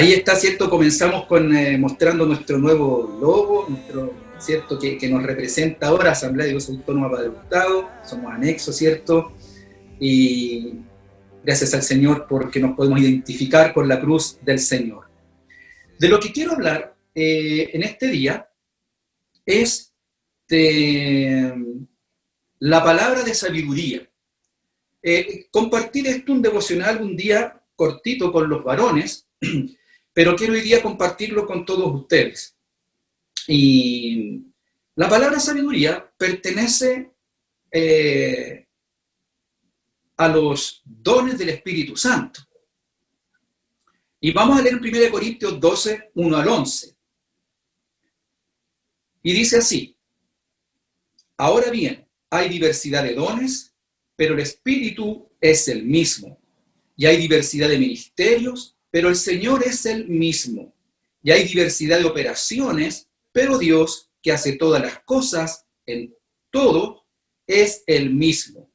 Ahí está, ¿cierto? Comenzamos con mostrando nuestro nuevo logo, ¿cierto? Que nos representa ahora, Asamblea de Dios Autónoma Padre Hurtado, somos anexo, ¿cierto? Y gracias al Señor porque nos podemos identificar con la cruz del Señor. De lo que quiero hablar en este día es de la palabra de sabiduría. Compartir esto, un devocional, un día cortito con los varones, pero quiero hoy día compartirlo con todos ustedes. Y la palabra sabiduría pertenece a los dones del Espíritu Santo. Y vamos a leer en 1 Corintios 12, 1 al 11. Y dice así: ahora bien, hay diversidad de dones, pero el Espíritu es el mismo. Y hay diversidad de ministerios, pero el Señor es el mismo. Y hay diversidad de operaciones, pero Dios, que hace todas las cosas en todo, es el mismo.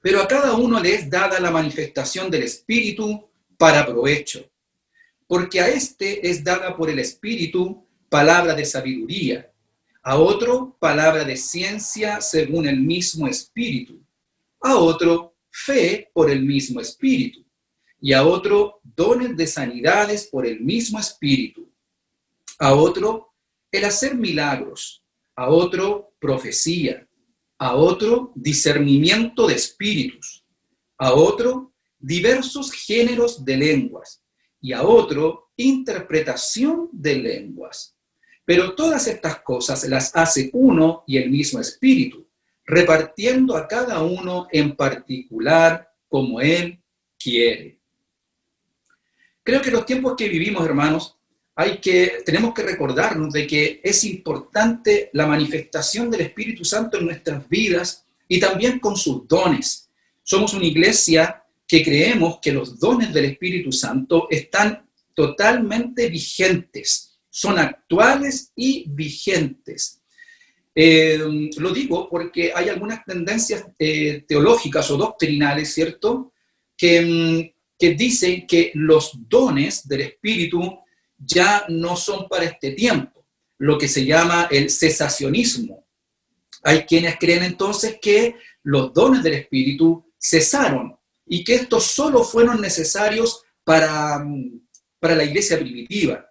Pero a cada uno le es dada la manifestación del Espíritu para provecho. Porque a este es dada por el Espíritu palabra de sabiduría, a otro palabra de ciencia según el mismo Espíritu, a otro fe por el mismo Espíritu, y a otro dones de sanidades por el mismo Espíritu, a otro el hacer milagros, a otro profecía, a otro discernimiento de espíritus, a otro diversos géneros de lenguas, y a otro interpretación de lenguas. Pero todas estas cosas las hace uno y el mismo Espíritu, repartiendo a cada uno en particular como Él quiere. Creo que en los tiempos que vivimos, hermanos, tenemos que recordarnos de que es importante la manifestación del Espíritu Santo en nuestras vidas y también con sus dones. Somos una iglesia que creemos que los dones del Espíritu Santo están totalmente vigentes, son actuales y vigentes. Lo digo porque hay algunas tendencias teológicas o doctrinales, ¿cierto?, que dicen que los dones del Espíritu ya no son para este tiempo, lo que se llama el cesacionismo. Hay quienes creen entonces que los dones del Espíritu cesaron y que estos solo fueron necesarios para la iglesia primitiva,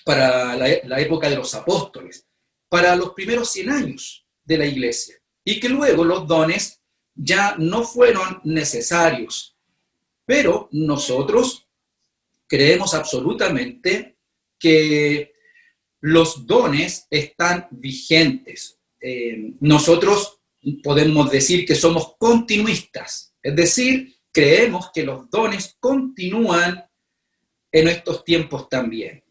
para la época de los apóstoles, para los primeros 100 años de la iglesia, y que luego los dones ya no fueron necesarios. Pero nosotros creemos absolutamente que los dones están vigentes. Nosotros podemos decir que somos continuistas, es decir, creemos que los dones continúan en estos tiempos también.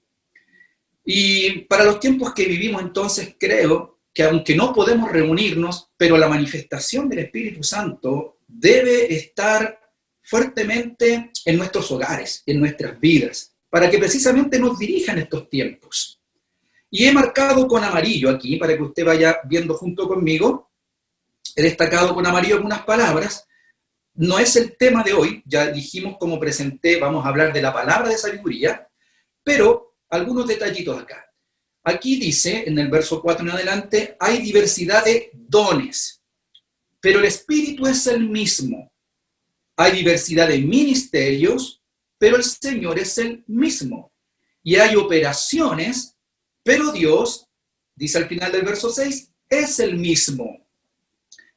Y para los tiempos que vivimos, entonces, creo que aunque no podemos reunirnos, pero la manifestación del Espíritu Santo debe estar fuertemente en nuestros hogares, en nuestras vidas, para que precisamente nos dirijan estos tiempos. Y he marcado con amarillo aquí, para que usted vaya viendo junto conmigo, he destacado con amarillo algunas palabras. No es el tema de hoy, ya dijimos, como presenté, vamos a hablar de la palabra de sabiduría, pero algunos detallitos acá. Aquí dice, en el verso 4 en adelante, hay diversidad de dones, pero el Espíritu es el mismo. Hay diversidad de ministerios, pero el Señor es el mismo. Y hay operaciones, pero Dios, dice al final del verso 6, es el mismo.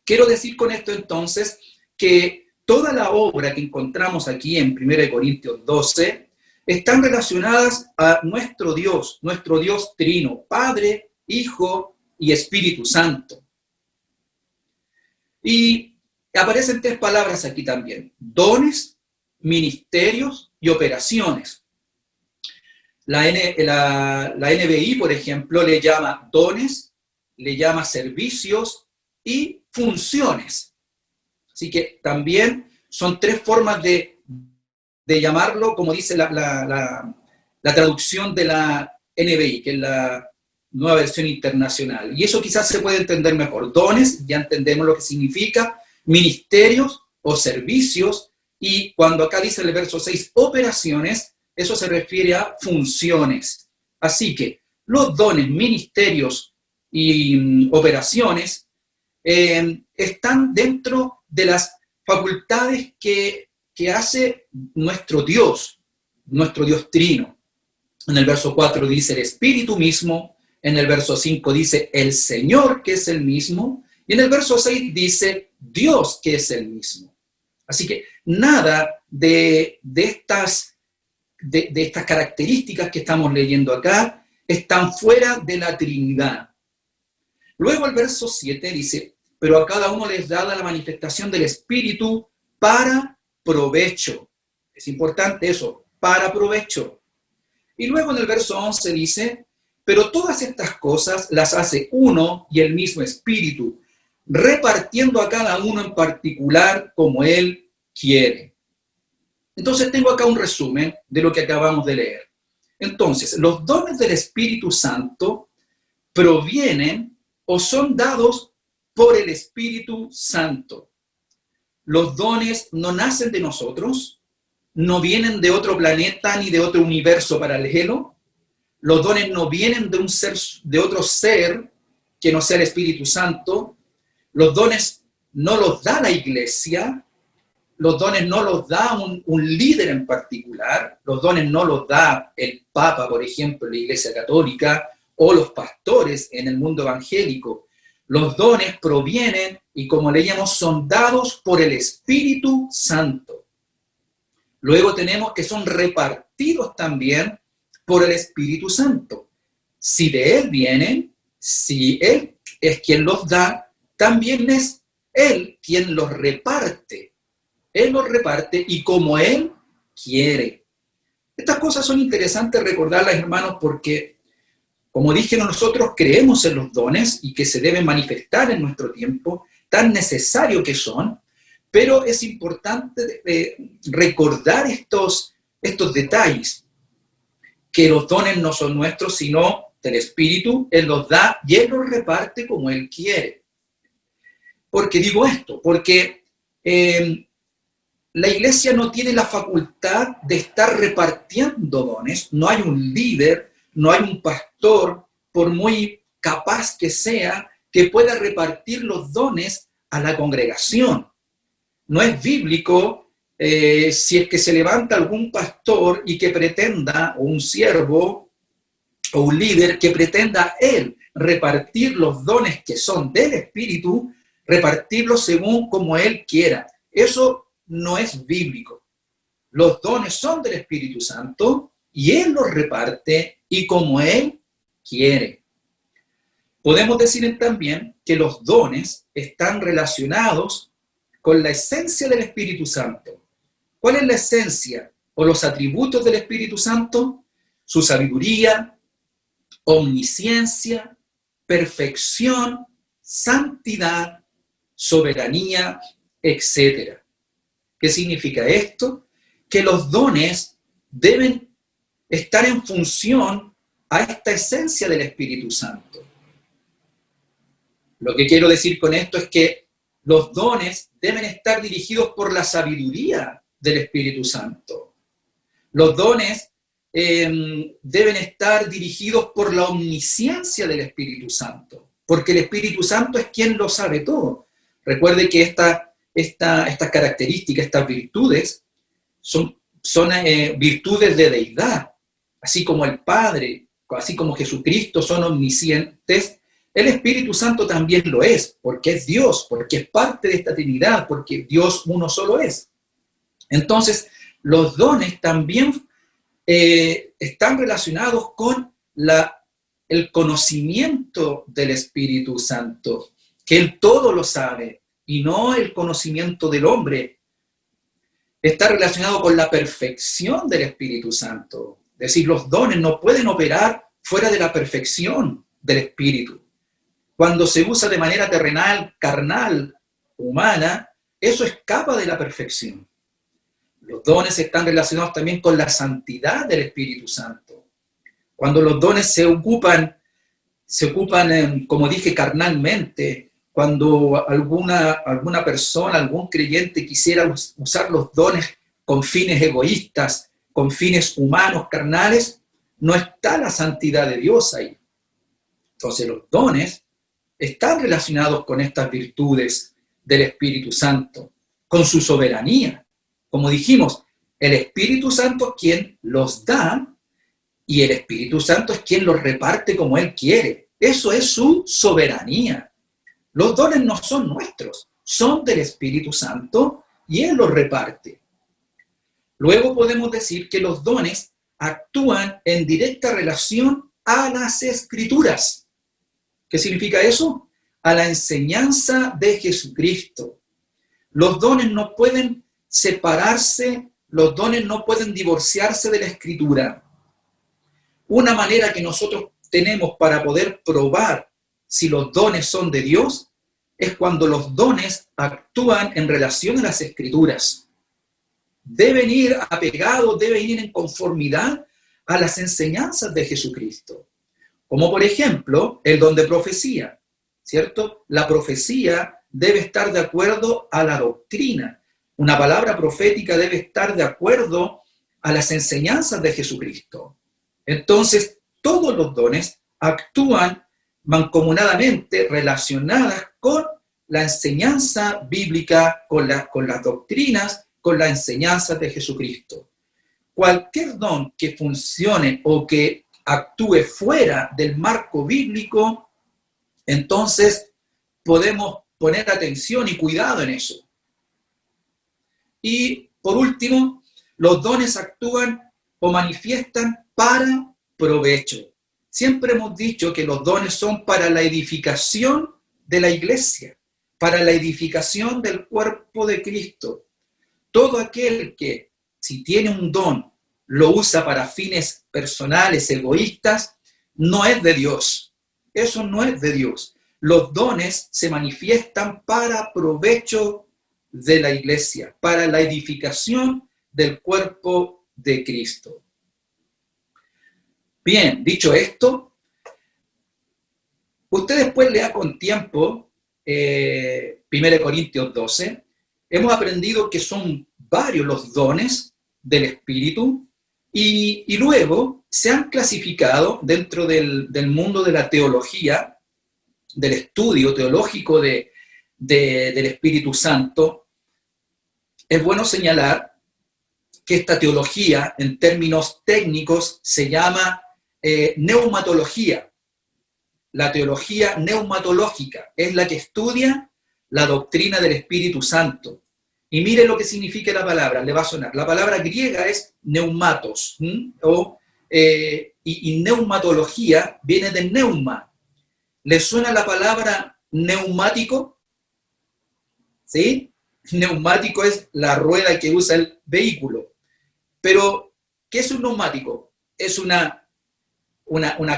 Quiero decir con esto entonces que toda la obra que encontramos aquí en 1 Corintios 12 están relacionadas a nuestro Dios trino, Padre, Hijo y Espíritu Santo. Y aparecen tres palabras aquí también: dones, ministerios y operaciones. La NBI, por ejemplo, le llama dones, le llama servicios y funciones. Así que también son tres formas de llamarlo, como dice la traducción de la NBI, que es la Nueva Versión Internacional. Y eso quizás se puede entender mejor. Dones, ya entendemos lo que significa. Ministerios o servicios, y cuando acá dice el verso 6, operaciones, eso se refiere a funciones. Así que los dones, ministerios y operaciones están dentro de las facultades que hace nuestro Dios trino. En el verso 4 dice el Espíritu mismo, en el verso 5 dice el Señor, que es el mismo, y en el verso 6 dice Dios, que es el mismo. Así que nada de estas características que estamos leyendo acá están fuera de la Trinidad. Luego el verso 7 dice, pero a cada uno les da la manifestación del Espíritu para provecho. Es importante eso, para provecho. Y luego en el verso 11 dice, pero todas estas cosas las hace uno y el mismo Espíritu, repartiendo a cada uno en particular como Él quiere. Entonces tengo acá un resumen de lo que acabamos de leer. Entonces, los dones del Espíritu Santo provienen o son dados por el Espíritu Santo. Los dones no nacen de nosotros, no vienen de otro planeta ni de otro universo paralelo. Los dones no vienen de otro ser que no sea el Espíritu Santo. Los dones no los da la iglesia. Los dones no los da un líder en particular. Los dones no los da el Papa, por ejemplo, en la Iglesia Católica, o los pastores en el mundo evangélico. Los dones provienen, y como leíamos, son dados por el Espíritu Santo. Luego tenemos que son repartidos también por el Espíritu Santo. Si de Él vienen, si Él es quien los da, también es Él quien los reparte. Él los reparte y como Él quiere. Estas cosas son interesantes recordarlas, hermanos, porque, como dije, nosotros creemos en los dones y que se deben manifestar en nuestro tiempo, tan necesario que son, pero es importante recordar estos detalles, que los dones no son nuestros, sino del Espíritu. Él los da y Él los reparte como Él quiere. ¿Por qué digo esto? Porque la iglesia no tiene la facultad de estar repartiendo dones. No hay un líder, no hay un pastor, por muy capaz que sea, que pueda repartir los dones a la congregación. No es bíblico si es que se levanta algún pastor y que pretenda, o un siervo, o un líder, que pretenda él repartir los dones que son del Espíritu, repartirlos según como él quiera. Eso no es bíblico. Los dones son del Espíritu Santo y Él los reparte y como Él quiere. Podemos decir también que los dones están relacionados con la esencia del Espíritu Santo. ¿Cuál es la esencia o los atributos del Espíritu Santo? Su sabiduría, omnisciencia, perfección, santidad, soberanía, etc. ¿Qué significa esto? Que los dones deben estar en función a esta esencia del Espíritu Santo. Lo que quiero decir con esto es que los dones deben estar dirigidos por la sabiduría del Espíritu Santo. Los dones deben estar dirigidos por la omnisciencia del Espíritu Santo, porque el Espíritu Santo es quien lo sabe todo. Recuerde que estas características, estas virtudes, son virtudes de deidad. Así como el Padre, así como Jesucristo son omniscientes, el Espíritu Santo también lo es, porque es Dios, porque es parte de esta Trinidad, porque Dios uno solo es. Entonces, los dones también están relacionados con el conocimiento del Espíritu Santo, que Él todo lo sabe, y no el conocimiento del hombre. Está relacionado con la perfección del Espíritu Santo. Es decir, los dones no pueden operar fuera de la perfección del Espíritu. Cuando se usa de manera terrenal, carnal, humana, eso escapa de la perfección. Los dones están relacionados también con la santidad del Espíritu Santo. Cuando los dones se ocupan, como dije, carnalmente, cuando alguna persona, algún creyente quisiera usar los dones con fines egoístas, con fines humanos, carnales, no está la santidad de Dios ahí. Entonces los dones están relacionados con estas virtudes del Espíritu Santo, con su soberanía. Como dijimos, el Espíritu Santo es quien los da y el Espíritu Santo es quien los reparte como Él quiere. Eso es su soberanía. Los dones no son nuestros, son del Espíritu Santo y Él los reparte. Luego podemos decir que los dones actúan en directa relación a las Escrituras. ¿Qué significa eso? A la enseñanza de Jesucristo. Los dones no pueden separarse, los dones no pueden divorciarse de la Escritura. Una manera que nosotros tenemos para poder probar si los dones son de Dios es cuando los dones actúan en relación a las Escrituras. Deben ir apegados, deben ir en conformidad a las enseñanzas de Jesucristo. Como por ejemplo, el don de profecía, ¿cierto? La profecía debe estar de acuerdo a la doctrina. Una palabra profética debe estar de acuerdo a las enseñanzas de Jesucristo. Entonces, todos los dones actúan mancomunadamente relacionadas con la enseñanza bíblica, con las doctrinas, con las enseñanzas de Jesucristo. Cualquier don que funcione o que actúe fuera del marco bíblico, entonces podemos poner atención y cuidado en eso. Y por último, los dones actúan o manifiestan para provecho. Siempre hemos dicho que los dones son para la edificación de la iglesia, para la edificación del cuerpo de Cristo. Todo aquel que, si tiene un don, lo usa para fines personales, egoístas, no es de Dios. Eso no es de Dios. Los dones se manifiestan para provecho de la iglesia, para la edificación del cuerpo de Cristo. Bien, dicho esto, usted después lea con tiempo 1 Corintios 12. Hemos aprendido que son varios los dones del Espíritu y luego se han clasificado dentro del mundo de la teología, del estudio teológico del Espíritu Santo. Es bueno señalar que esta teología, en términos técnicos, se llama neumatología. La teología neumatológica es la que estudia la doctrina del Espíritu Santo. Y mire lo que significa la palabra, le va a sonar. La palabra griega es neumatos, y neumatología viene de neuma. ¿Le suena la palabra neumático? ¿Sí? Neumático es la rueda que usa el vehículo. Pero, ¿qué es un neumático? Es una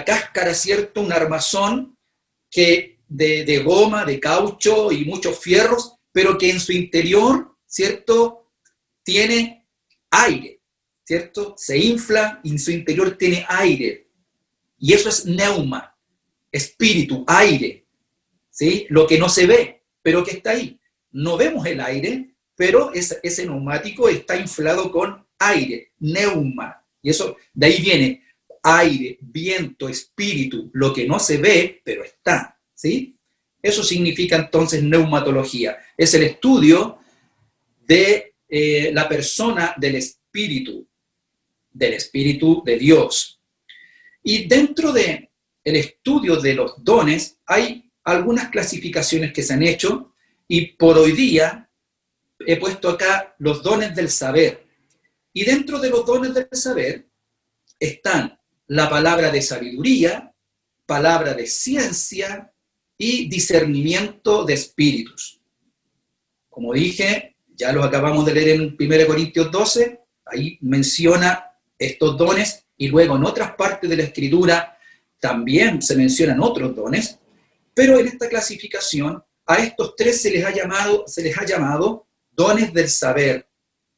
cáscara, ¿cierto? Un armazón que de goma, de caucho y muchos fierros, pero que en su interior, ¿cierto? Tiene aire, ¿cierto? Se infla y en su interior tiene aire. Y eso es neuma, espíritu, aire, ¿sí? Lo que no se ve, pero que está ahí. No vemos el aire, pero ese neumático está inflado con aire, neuma. Y eso, de ahí viene aire, viento, espíritu, lo que no se ve, pero está, ¿sí? Eso significa entonces neumatología. Es el estudio de la persona del Espíritu de Dios. Y dentro del estudio de los dones hay algunas clasificaciones que se han hecho y por hoy día he puesto acá los dones del saber. Y dentro de los dones del saber están la palabra de sabiduría, palabra de ciencia y discernimiento de espíritus. Como dije, ya los acabamos de leer en 1 Corintios 12, ahí menciona estos dones y luego en otras partes de la Escritura también se mencionan otros dones, pero en esta clasificación a estos tres se les ha llamado dones del saber,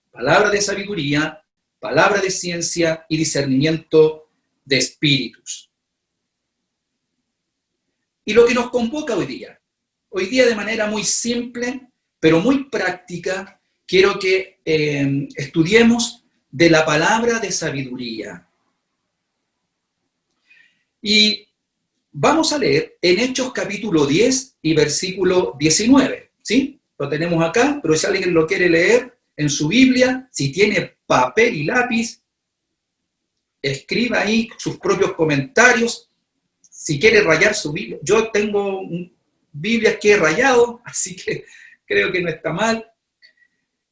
palabra de sabiduría, palabra de ciencia y discernimiento de espíritus. Y lo que nos convoca hoy día de manera muy simple, pero muy práctica, quiero que estudiemos de la palabra de sabiduría. Y vamos a leer en Hechos capítulo 10 y versículo 19, ¿sí? Lo tenemos acá, pero si alguien lo quiere leer en su Biblia, si tiene papel y lápiz, escriba ahí sus propios comentarios. Si quiere rayar su Biblia, yo tengo Biblias que he rayado, así que creo que no está mal.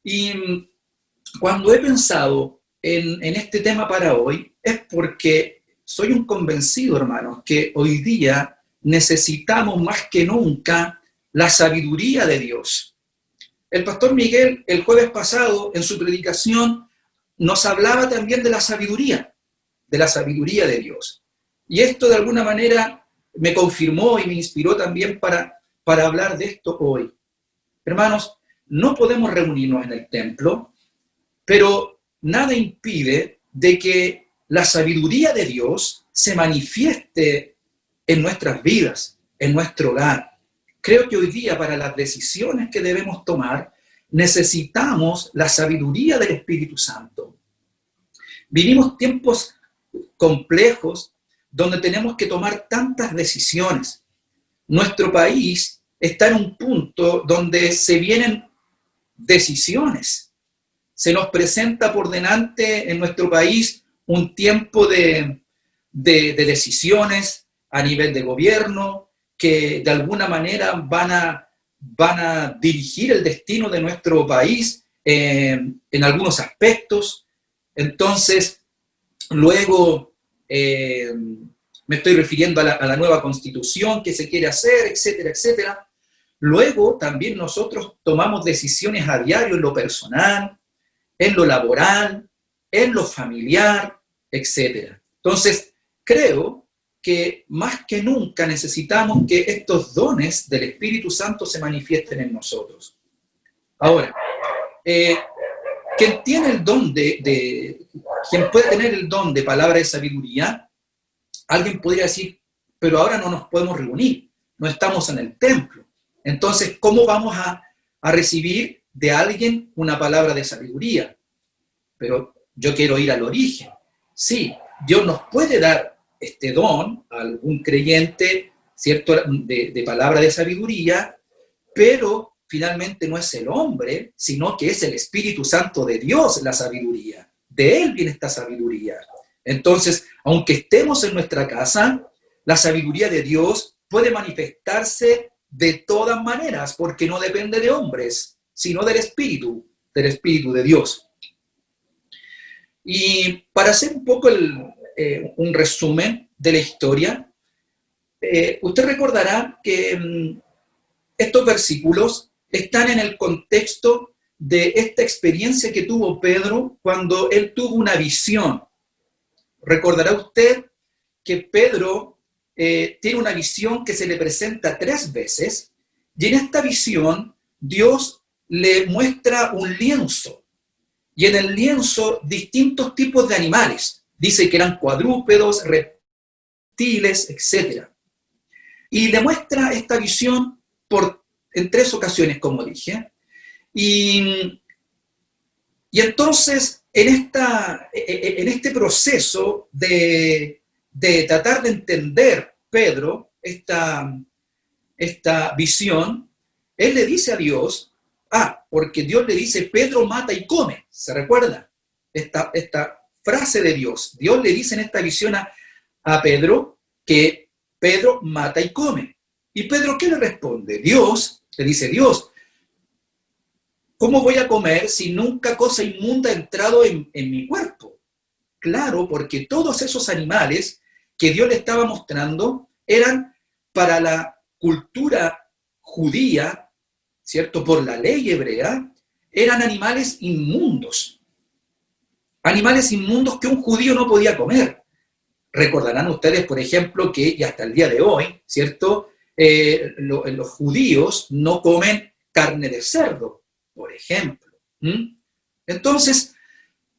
Y cuando he pensado en este tema para hoy, es porque soy un convencido, hermanos, que hoy día necesitamos más que nunca la sabiduría de Dios. El pastor Miguel, el jueves pasado, en su predicación, nos hablaba también de la sabiduría de Dios. Y esto de alguna manera me confirmó y me inspiró también para hablar de esto hoy. Hermanos, no podemos reunirnos en el templo, pero nada impide de que la sabiduría de Dios se manifieste en nuestras vidas, en nuestro hogar. Creo que hoy día para las decisiones que debemos tomar necesitamos la sabiduría del Espíritu Santo. Vivimos tiempos complejos donde tenemos que tomar tantas decisiones. Nuestro país está en un punto donde se vienen decisiones. Se nos presenta por delante en nuestro país un tiempo de decisiones a nivel de gobierno que de alguna manera van a dirigir el destino de nuestro país en algunos aspectos. Entonces, luego me estoy refiriendo a la nueva constitución que se quiere hacer, etcétera, etcétera. Luego también nosotros tomamos decisiones a diario en lo personal, en lo laboral, en lo familiar, etcétera. Entonces, creo que más que nunca necesitamos que estos dones del Espíritu Santo se manifiesten en nosotros. Ahora, quien tiene el don quien puede tener el don de palabra de sabiduría, alguien podría decir, pero ahora no nos podemos reunir, no estamos en el templo. Entonces, ¿cómo vamos a recibir de alguien una palabra de sabiduría? Pero yo quiero ir al origen. Sí, Dios nos puede dar este don a algún creyente, ¿cierto?, de palabra de sabiduría, pero finalmente no es el hombre, sino que es el Espíritu Santo de Dios la sabiduría. De Él viene esta sabiduría. Entonces, aunque estemos en nuestra casa, la sabiduría de Dios puede manifestarse de todas maneras, porque no depende de hombres, sino del Espíritu de Dios. Y para hacer un poco un resumen de la historia, usted recordará que estos versículos están en el contexto de esta experiencia que tuvo Pedro cuando él tuvo una visión. Recordará usted que Pedro tiene una visión que se le presenta 3 veces, y en esta visión Dios le muestra un lienzo, y en el lienzo distintos tipos de animales. Dice que eran cuadrúpedos, reptiles, etc. Y le muestra esta visión en 3 ocasiones, como dije. Y entonces, en este proceso de tratar de entender Pedro esta visión, él le dice a Dios, porque Dios le dice, Pedro mata y come, ¿se recuerda? Esta frase de Dios. Dios le dice en esta visión a Pedro que Pedro mata y come. ¿Y Pedro qué le responde? Le dice Dios, ¿cómo voy a comer si nunca cosa inmunda ha entrado en mi cuerpo? Claro, porque todos esos animales que Dios le estaba mostrando eran para la cultura judía, ¿cierto? Por la ley hebrea, eran animales inmundos. Animales inmundos que un judío no podía comer. Recordarán ustedes, por ejemplo, que y hasta el día de hoy, ¿cierto? Los judíos no comen carne de cerdo, por ejemplo. Entonces,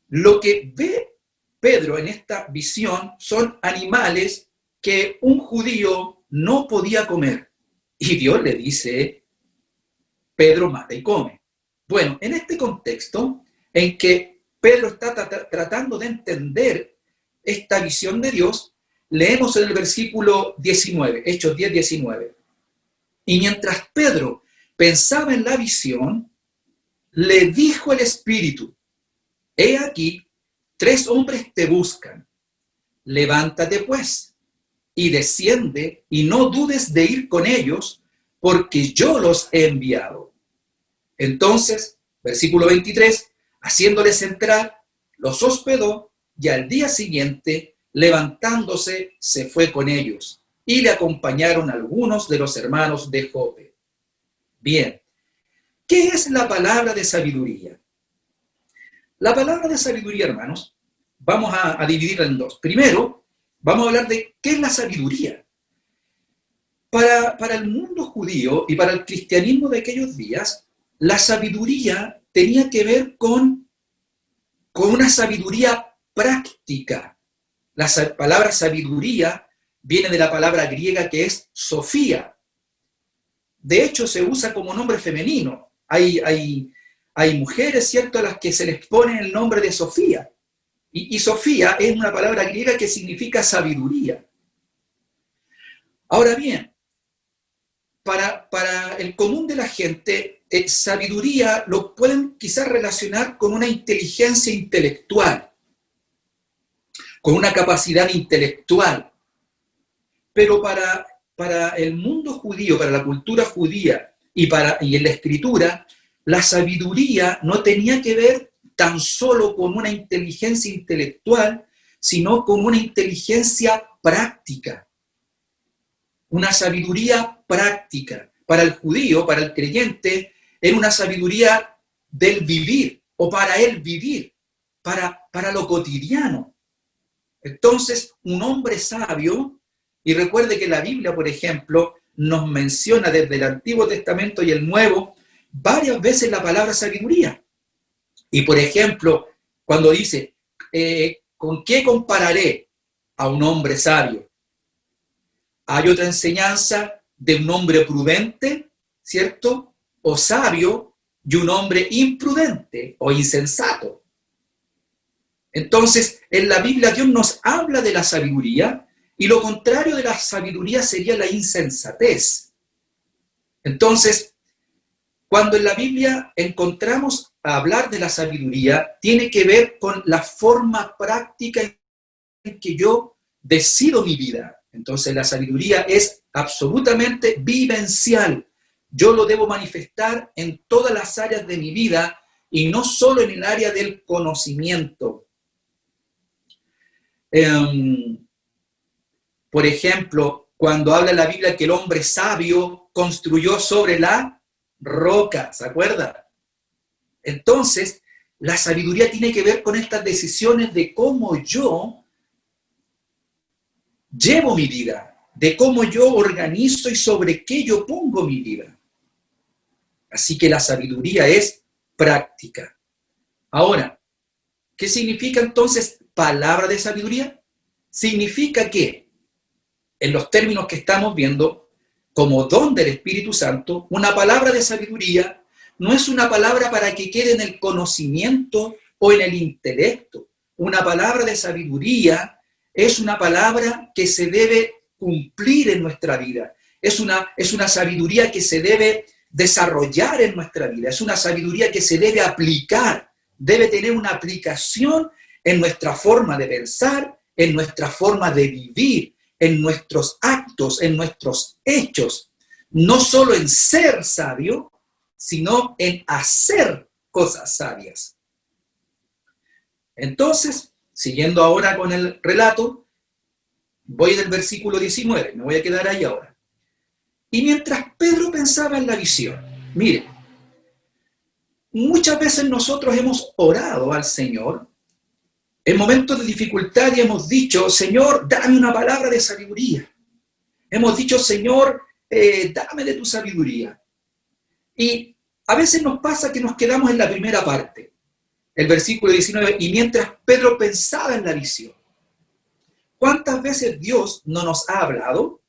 lo que ve Pedro en esta visión son animales que un judío no podía comer. Y Dios le dice, Pedro mata y come. Bueno, en este contexto en que Pedro está tratando de entender esta visión de Dios, leemos en el versículo 19, Hechos 10, 19. Y mientras Pedro pensaba en la visión, le dijo el Espíritu: he aquí, 3 hombres te buscan. Levántate pues, y desciende, y no dudes de ir con ellos, porque yo los he enviado. Entonces, versículo 23, haciéndoles entrar, los hospedó, y al día siguiente, levantándose, se fue con ellos, y le acompañaron algunos de los hermanos de Jope. Bien, ¿qué es la palabra de sabiduría? La palabra de sabiduría, hermanos, vamos a dividirla en 2. Primero, vamos a hablar de qué es la sabiduría. Para el mundo judío y para el cristianismo de aquellos días, la sabiduría tenía que ver con una sabiduría práctica. La palabra sabiduría viene de la palabra griega que es sofía. De hecho, se usa como nombre femenino. Hay mujeres, ¿cierto?, a las que se les pone el nombre de Sofía. Y Sofía es una palabra griega que significa sabiduría. Ahora bien, para el común de la gente, sabiduría lo pueden quizás relacionar con una inteligencia intelectual, con una capacidad intelectual. Pero para el mundo judío, para la cultura judía y en la escritura, la sabiduría no tenía que ver tan solo con una inteligencia intelectual, sino con una inteligencia práctica. Una sabiduría práctica. Para el judío, para el creyente, era una sabiduría del vivir, o para él vivir, para lo cotidiano. Entonces, un hombre sabio, y recuerde que la Biblia, por ejemplo, nos menciona desde el Antiguo Testamento y el Nuevo, varias veces la palabra sabiduría. Y, por ejemplo, cuando dice, ¿con qué compararé a un hombre sabio? Hay otra enseñanza de un hombre prudente, ¿cierto? O sabio, y un hombre imprudente o insensato. Entonces, en la Biblia Dios nos habla de la sabiduría, y lo contrario de la sabiduría sería la insensatez. Entonces, cuando en la Biblia encontramos a hablar de la sabiduría, tiene que ver con la forma práctica en que yo decido mi vida. Entonces la sabiduría es absolutamente vivencial. Yo lo debo manifestar en todas las áreas de mi vida y no solo en el área del conocimiento. Por ejemplo, cuando habla la Biblia que el hombre sabio construyó sobre la roca, ¿se acuerda? Entonces, la sabiduría tiene que ver con estas decisiones de cómo yo llevo mi vida, de cómo yo organizo y sobre qué yo pongo mi vida. Así que la sabiduría es práctica. Ahora, ¿qué significa entonces palabra de sabiduría? Significa que, en los términos que estamos viendo, como don del Espíritu Santo, una palabra de sabiduría no es una palabra para que quede en el conocimiento o en el intelecto. Una palabra de sabiduría es una palabra que se debe cumplir en nuestra vida. Es una sabiduría que se debe desarrollar en nuestra vida. Es una sabiduría que se debe aplicar. Debe tener una aplicación en nuestra forma de pensar, en nuestra forma de vivir, en nuestros actos, en nuestros hechos. No solo en ser sabio, sino en hacer cosas sabias. Entonces, siguiendo ahora con el relato, voy del versículo 19, me voy a quedar ahí ahora. Y mientras Pedro pensaba en la visión, mire, muchas veces nosotros hemos orado al Señor en momentos de dificultad y hemos dicho, Señor, dame una palabra de sabiduría. Hemos dicho, Señor, dame de tu sabiduría. Y a veces nos pasa que nos quedamos en la primera parte, el versículo 19, y mientras Pedro pensaba en la visión. ¿Cuántas veces Dios no nos ha hablado?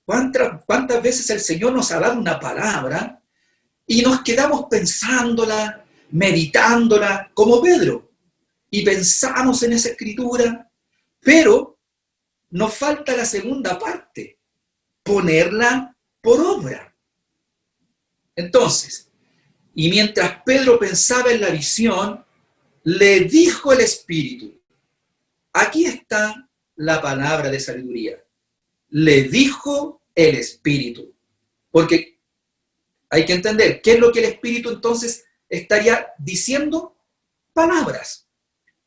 ¿Cuántas veces el Señor nos ha dado una palabra y nos quedamos pensándola, meditándola, como Pedro? y pensamos en esa escritura, pero nos falta la segunda parte, ponerla por obra. Entonces, y mientras Pedro pensaba en la visión, le dijo el Espíritu. Aquí está la palabra de sabiduría. Le dijo el Espíritu. Porque hay que entender, ¿qué es lo que el Espíritu entonces estaría diciendo? Palabras.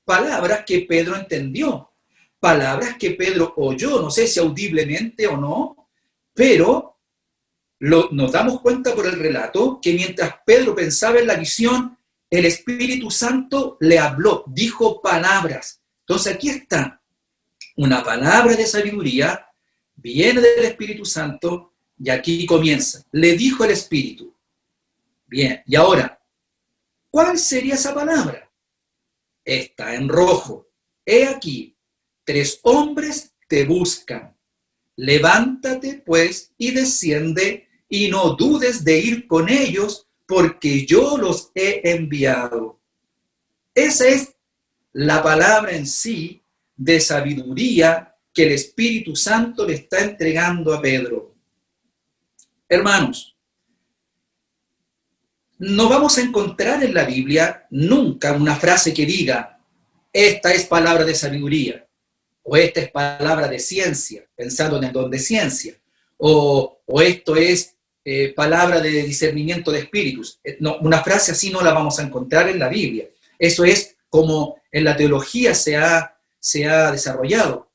Palabras que Pedro entendió. Palabras que Pedro oyó, no sé si audiblemente o no, pero nos damos cuenta por el relato que mientras Pedro pensaba en la visión, el Espíritu Santo le habló, dijo palabras. Entonces aquí está una palabra de sabiduría, viene del Espíritu Santo y aquí comienza. Le dijo el Espíritu. Bien, y ahora, ¿cuál sería esa palabra? Está en rojo. He aquí, 3 hombres te buscan. Levántate, pues, y desciende, y no dudes de ir con ellos, porque yo los he enviado. Esa es la palabra en sí de sabiduría que el Espíritu Santo le está entregando a Pedro. Hermanos, no vamos a encontrar en la Biblia nunca una frase que diga, esta es palabra de sabiduría, o esta es palabra de ciencia, pensando en el don de ciencia, o esto es palabra de discernimiento de espíritus. No, una frase así no la vamos a encontrar en la Biblia. Eso es como en la teología se ha desarrollado.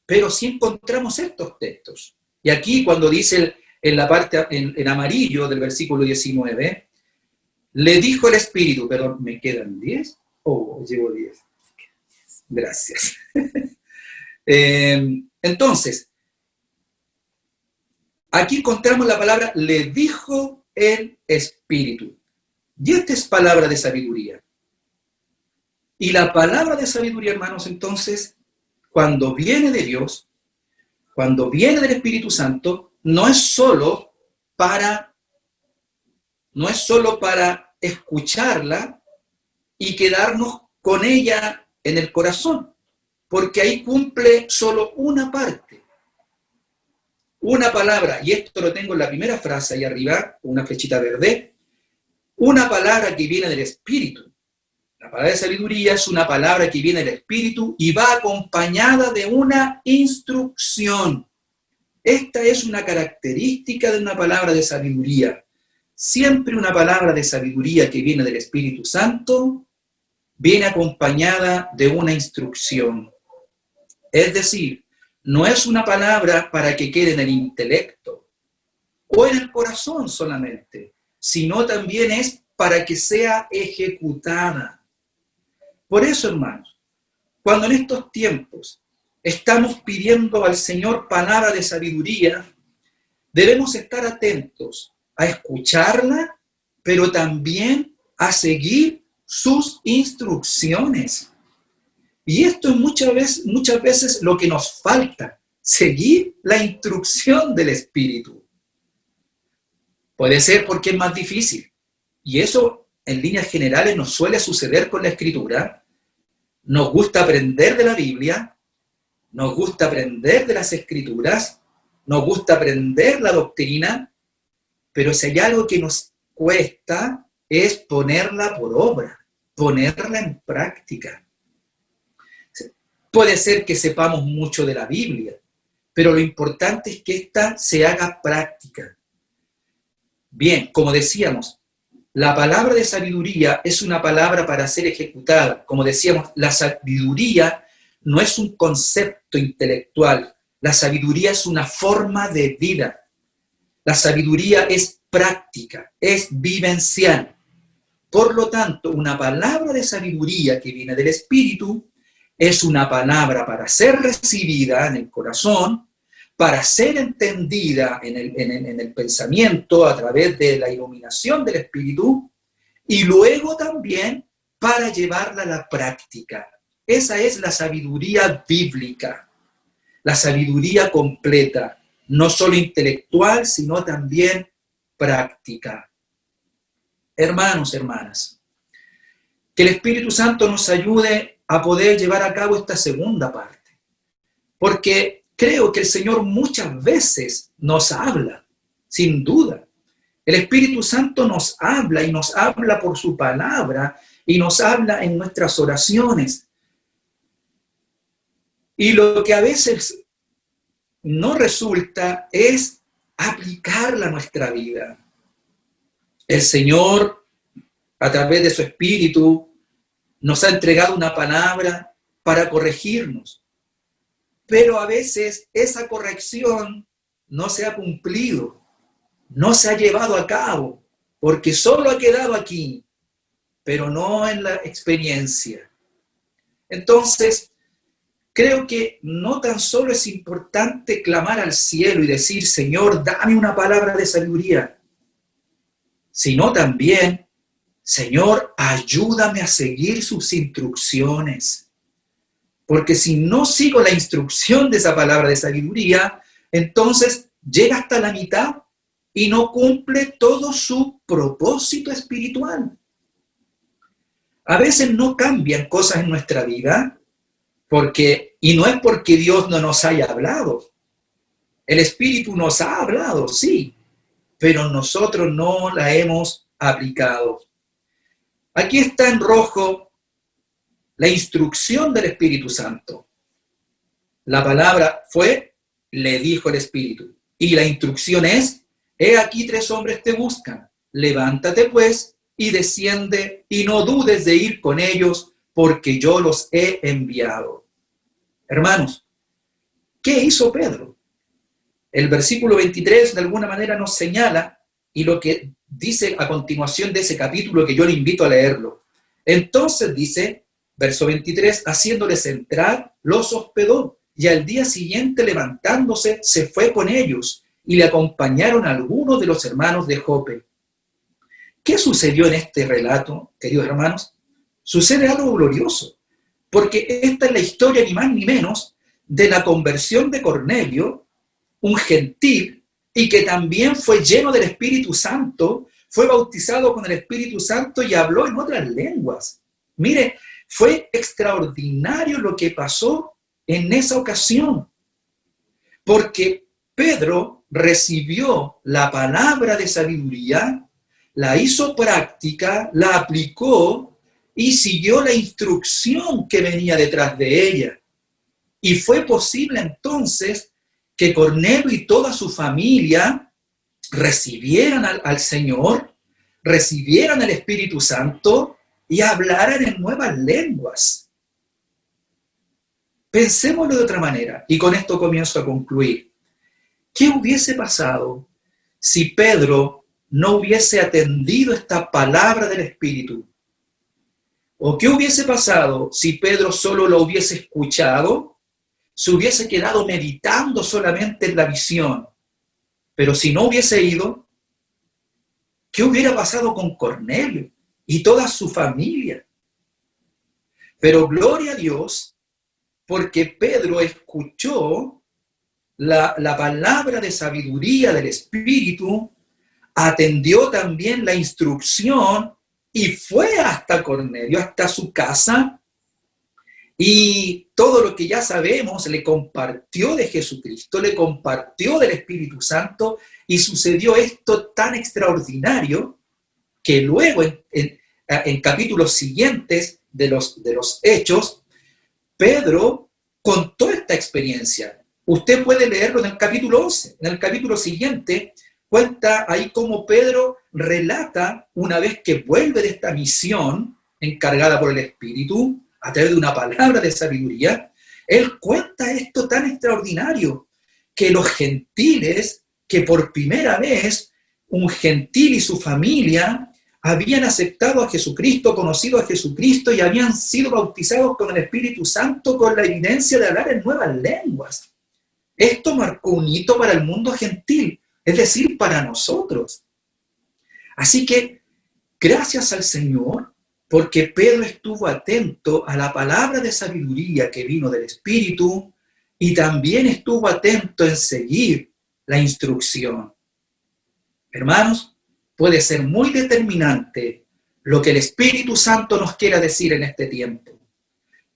Pero sí encontramos estos textos. Y aquí cuando dice en la parte en amarillo del versículo 19, le dijo el Espíritu, pero ¿me quedan 10? Oh, llevo 10. Gracias. Entonces, aquí encontramos la palabra, le dijo el Espíritu. Y esta es palabra de sabiduría. Y la palabra de sabiduría, hermanos, entonces, cuando viene de Dios, cuando viene del Espíritu Santo, no es solo para escucharla y quedarnos con ella en el corazón, porque ahí cumple solo una parte. Una palabra, y esto lo tengo en la primera frase ahí arriba, una flechita verde, una palabra que viene del Espíritu. La palabra de sabiduría es una palabra que viene del Espíritu y va acompañada de una instrucción. Esta es una característica de una palabra de sabiduría. Siempre una palabra de sabiduría que viene del Espíritu Santo viene acompañada de una instrucción. Es decir, no es una palabra para que quede en el intelecto o en el corazón solamente, sino también es para que sea ejecutada. Por eso, hermanos, cuando en estos tiempos estamos pidiendo al Señor palabra de sabiduría, debemos estar atentos a escucharla, pero también a seguir sus instrucciones. Y esto es muchas veces lo que nos falta, seguir la instrucción del Espíritu. Puede ser porque es más difícil. Y eso, en líneas generales, nos suele suceder con la Escritura. Nos gusta aprender de la Biblia, nos gusta aprender de las Escrituras, nos gusta aprender la doctrina, pero si hay algo que nos cuesta es ponerla por obra, ponerla en práctica. Puede ser que sepamos mucho de la Biblia, pero lo importante es que ésta se haga práctica. Bien, como decíamos, la palabra de sabiduría es una palabra para ser ejecutada. Como decíamos, la sabiduría no es un concepto intelectual. La sabiduría es una forma de vida. La sabiduría es práctica, es vivencial. Por lo tanto, una palabra de sabiduría que viene del Espíritu es una palabra para ser recibida en el corazón, para ser entendida en el pensamiento a través de la iluminación del Espíritu y luego también para llevarla a la práctica. Esa es la sabiduría bíblica, la sabiduría completa, no solo intelectual, sino también práctica. Hermanos, hermanas, que el Espíritu Santo nos ayude a poder llevar a cabo esta segunda parte, porque creo que el Señor muchas veces nos habla, sin duda. El Espíritu Santo nos habla y nos habla por su palabra y nos habla en nuestras oraciones. Y lo que a veces no resulta es aplicarla a nuestra vida. El Señor, a través de su Espíritu, nos ha entregado una palabra para corregirnos. Pero a veces esa corrección no se ha cumplido, no se ha llevado a cabo, porque solo ha quedado aquí, pero no en la experiencia. Entonces, creo que no tan solo es importante clamar al cielo y decir, Señor, dame una palabra de sabiduría, sino también, Señor, ayúdame a seguir sus instrucciones. Porque si no sigo la instrucción de esa palabra de sabiduría, entonces llega hasta la mitad y no cumple todo su propósito espiritual. A veces no cambian cosas en nuestra vida, y no es porque Dios no nos haya hablado. El Espíritu nos ha hablado, sí, pero nosotros no la hemos aplicado. Aquí está en rojo la instrucción del Espíritu Santo. La palabra fue, le dijo el Espíritu. Y la instrucción es, he aquí 3 hombres te buscan. Levántate pues y desciende y no dudes de ir con ellos porque yo los he enviado. Hermanos, ¿qué hizo Pedro? El versículo 23 de alguna manera nos señala, y lo que dice a continuación de ese capítulo que yo le invito a leerlo. Entonces dice, verso 23, haciéndoles entrar, los hospedó, y al día siguiente levantándose, se fue con ellos, y le acompañaron algunos de los hermanos de Jope. ¿Qué sucedió en este relato, queridos hermanos? Sucede algo glorioso, porque esta es la historia ni más ni menos de la conversión de Cornelio, un gentil, y que también fue lleno del Espíritu Santo, fue bautizado con el Espíritu Santo y habló en otras lenguas. Mire, fue extraordinario lo que pasó en esa ocasión, porque Pedro recibió la palabra de sabiduría, la hizo práctica, la aplicó y siguió la instrucción que venía detrás de ella. Y fue posible entonces que Cornelio y toda su familia recibieran al Señor, recibieran el Espíritu Santo y hablaran en nuevas lenguas. Pensémoslo de otra manera, y con esto comienzo a concluir. ¿Qué hubiese pasado si Pedro no hubiese atendido esta palabra del Espíritu? ¿O qué hubiese pasado si Pedro solo lo hubiese escuchado? Se hubiese quedado meditando solamente en la visión. Pero si no hubiese ido, ¿qué hubiera pasado con Cornelio y toda su familia? Pero gloria a Dios, porque Pedro escuchó la palabra de sabiduría del Espíritu, atendió también la instrucción y fue hasta Cornelio, hasta su casa, y todo lo que ya sabemos le compartió de Jesucristo, le compartió del Espíritu Santo, y sucedió esto tan extraordinario que luego en capítulos siguientes de los Hechos, Pedro contó esta experiencia. Usted puede leerlo en el capítulo 11. En el capítulo siguiente cuenta ahí cómo Pedro relata, una vez que vuelve de esta misión encargada por el Espíritu, a través de una palabra de sabiduría, él cuenta esto tan extraordinario, que los gentiles, que por primera vez un gentil y su familia habían aceptado a Jesucristo, conocido a Jesucristo, y habían sido bautizados con el Espíritu Santo con la evidencia de hablar en nuevas lenguas. Esto marcó un hito para el mundo gentil, es decir, para nosotros. Así que, gracias al Señor, porque Pedro estuvo atento a la palabra de sabiduría que vino del Espíritu y también estuvo atento en seguir la instrucción. Hermanos, puede ser muy determinante lo que el Espíritu Santo nos quiera decir en este tiempo.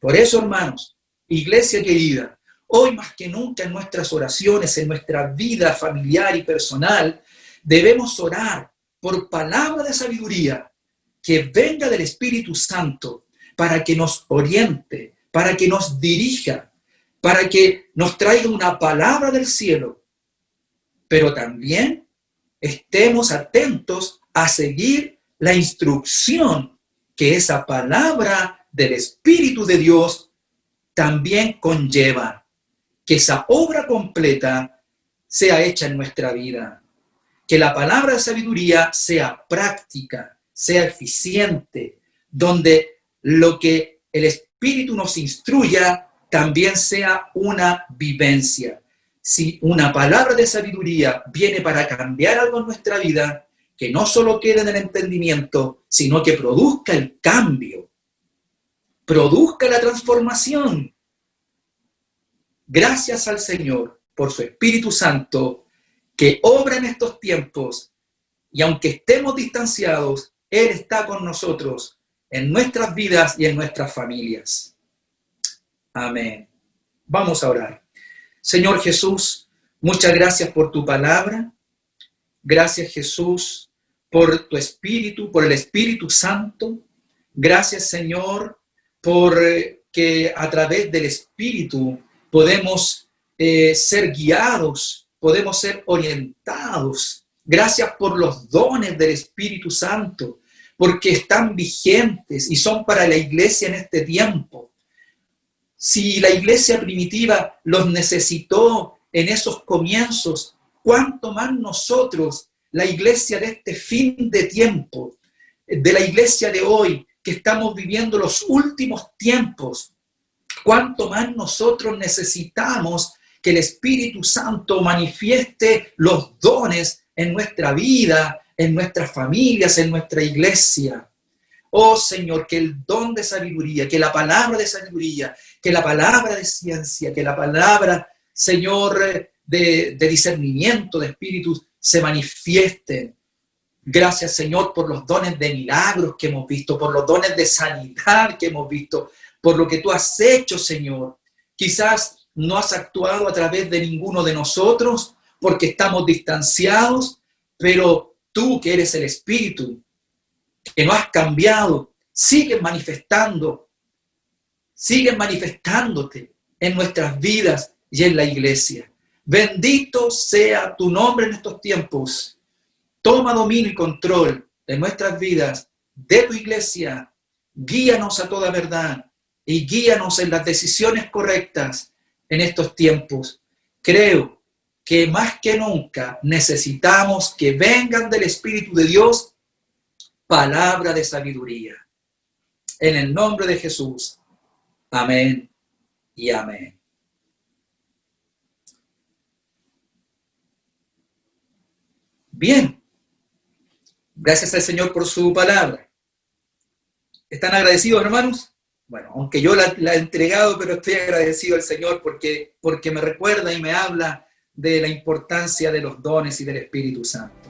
Por eso, hermanos, iglesia querida, hoy más que nunca en nuestras oraciones, en nuestra vida familiar y personal, debemos orar por palabra de sabiduría que venga del Espíritu Santo para que nos oriente, para que nos dirija, para que nos traiga una palabra del cielo, pero también estemos atentos a seguir la instrucción que esa palabra del Espíritu de Dios también conlleva, que esa obra completa sea hecha en nuestra vida, que la palabra de sabiduría sea práctica, sea eficiente, donde lo que el Espíritu nos instruya también sea una vivencia. Si una palabra de sabiduría viene para cambiar algo en nuestra vida, que no solo quede en el entendimiento, sino que produzca el cambio, produzca la transformación. Gracias al Señor por su Espíritu Santo que obra en estos tiempos, y aunque estemos distanciados, Él está con nosotros en nuestras vidas y en nuestras familias. Amén. Vamos a orar. Señor Jesús, muchas gracias por tu palabra. Gracias, Jesús, por tu Espíritu, por el Espíritu Santo. Gracias, Señor, por que a través del Espíritu podemos ser guiados, podemos ser orientados. Gracias por los dones del Espíritu Santo, porque están vigentes y son para la iglesia en este tiempo. Si la iglesia primitiva los necesitó en esos comienzos, ¿cuánto más nosotros, la iglesia de este fin de tiempo, de la iglesia de hoy, que estamos viviendo los últimos tiempos, cuánto más nosotros necesitamos que el Espíritu Santo manifieste los dones en nuestra vida, en nuestras familias, en nuestra iglesia? Oh Señor, que el don de sabiduría, que la palabra de sabiduría, que la palabra de ciencia, que la palabra, Señor, de discernimiento de espíritus se manifiesten. Gracias, Señor, por los dones de milagros que hemos visto, por los dones de sanidad que hemos visto, por lo que tú has hecho, Señor. Quizás no has actuado a través de ninguno de nosotros porque estamos distanciados, pero tú que eres el Espíritu, que no has cambiado, sigues manifestándote en nuestras vidas y en la iglesia. Bendito sea tu nombre en estos tiempos. Toma dominio y control de nuestras vidas, de tu iglesia. Guíanos a toda verdad y guíanos en las decisiones correctas en estos tiempos. Creo que más que nunca necesitamos que vengan del Espíritu de Dios palabra de sabiduría. En el nombre de Jesús. Amén y amén. Bien. Gracias al Señor por su palabra. ¿Están agradecidos, hermanos? Bueno, aunque yo la he entregado, pero estoy agradecido al Señor porque me recuerda y me habla de la importancia de los dones y del Espíritu Santo.